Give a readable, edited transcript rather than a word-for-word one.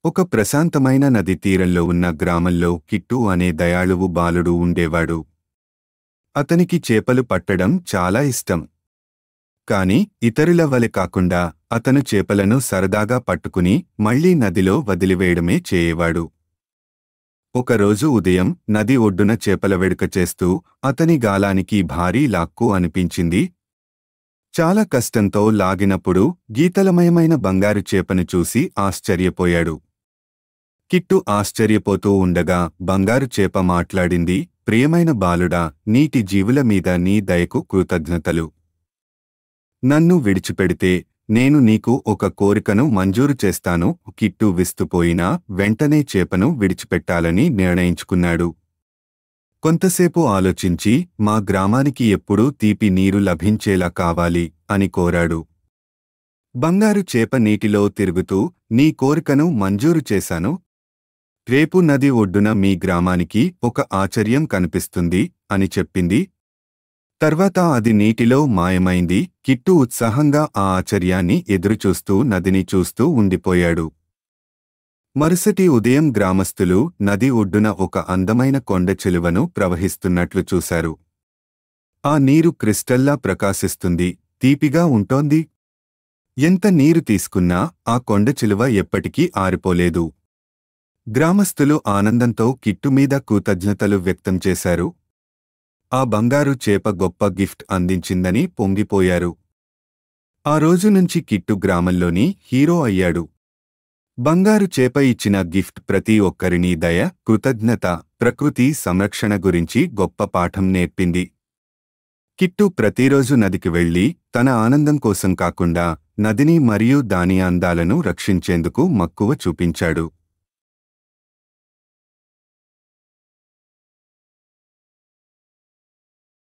ఒక ప్రశాంతమైన నది తీరంలో ఉన్న గ్రామంలో కిట్టు అనే దయాళువు బాలుడు ఉండేవాడు. అతనికి చేపలు పట్టడం చాలా ఇష్టం. కాని ఇతరుల వలె కాకుండా అతను చేపలను సరదాగా పట్టుకుని మళ్లీ నదిలో వదిలివేయడమే చేయవాడు. ఒకరోజు ఉదయం నది ఒడ్డున చేపల వేడుక చేస్తూ అతని గాలానికి భారీ లాక్కు అనిపించింది. చాలా కష్టంతో లాగినప్పుడు గీతలమయమైన బంగారు చేపను చూసి ఆశ్చర్యపోయాడు. కిట్టు ఆశ్చర్యపోతూ ఉండగా బంగారు చేప మాట్లాడింది, ప్రియమైన బాలుడా, నీటి జీవుల మీద నీ దయకు కృతజ్ఞతలు. నన్ను విడిచిపెడితే నేను నీకు ఒక కోరికను మంజూరు చేస్తాను. కిట్టు విస్తుపోయినా వెంటనే చేపను విడిచిపెట్టాలని నిర్ణయించుకున్నాడు. కొంతసేపు ఆలోచించి, మా గ్రామానికి ఎప్పుడూ తీపి నీరు లభించేలా కావాలి అని కోరాడు. బంగారు చేప నీటిలో తిరుగుతూ, నీ కోరికను మంజూరు చేశాను. రేపు నది ఒడ్డున మీ గ్రామానికి ఒక ఆశ్చర్యం కనిపిస్తుంది అని చెప్పింది. తర్వాత అది నీటిలో మాయమైంది. కిట్టు ఉత్సాహంగా ఆ ఆశ్చర్యాన్ని ఎదురుచూస్తూ నదిని చూస్తూ ఉండిపోయాడు. మరుసటి ఉదయం గ్రామస్తులు నది ఒడ్డున ఒక అందమైన కొండ చిలువను ప్రవహిస్తున్నట్లు చూశారు. ఆ నీరు క్రిస్టల్లా ప్రకాశిస్తుంది, తీపిగా ఉంటోంది. ఎంత నీరు తీసుకున్నా ఆ కొండ చిలువ ఎప్పటికీ ఆరిపోలేదు. గ్రామస్తులు ఆనందంతో కిట్టు మీద కృతజ్ఞతలు వ్యక్తం చేశారు. ఆ బంగారు చేప గొప్ప గిఫ్ట్ అందించిందని పొంగిపోయారు. ఆ రోజు నుంచి కిట్టు గ్రామంలోని హీరో అయ్యాడు. బంగారు చేప ఇచ్చిన గిఫ్ట్ ప్రతి ఒక్కరినీ దయ, కృతజ్ఞత, ప్రకృతి సంరక్షణ గురించి గొప్ప పాఠం నేర్పింది. కిట్టు ప్రతిరోజు నదికి వెళ్లి తన ఆనందం కోసం కాకుండా నదిని మరియు దాని అందాలను రక్షించేందుకు మక్కువ చూపించాడు.